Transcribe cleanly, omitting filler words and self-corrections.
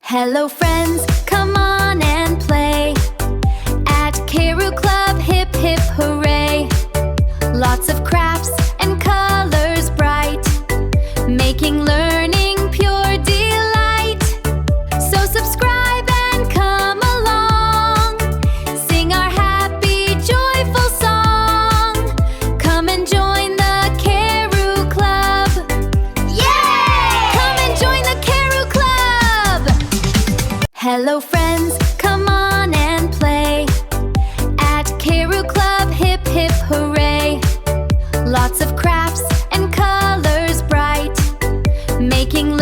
Hello friends, come on and play at Karu Club, hip hip hooray. Lots of crafts and colors bright, making learning pure delight. So subscribe and come along, sing our happy joyful song. Come and join the Karu Club. Yay! Come and join the Karu Club. Hello friends, come on and play at Karu Club, hip hip hooray. Lots of crafts and colors bright, making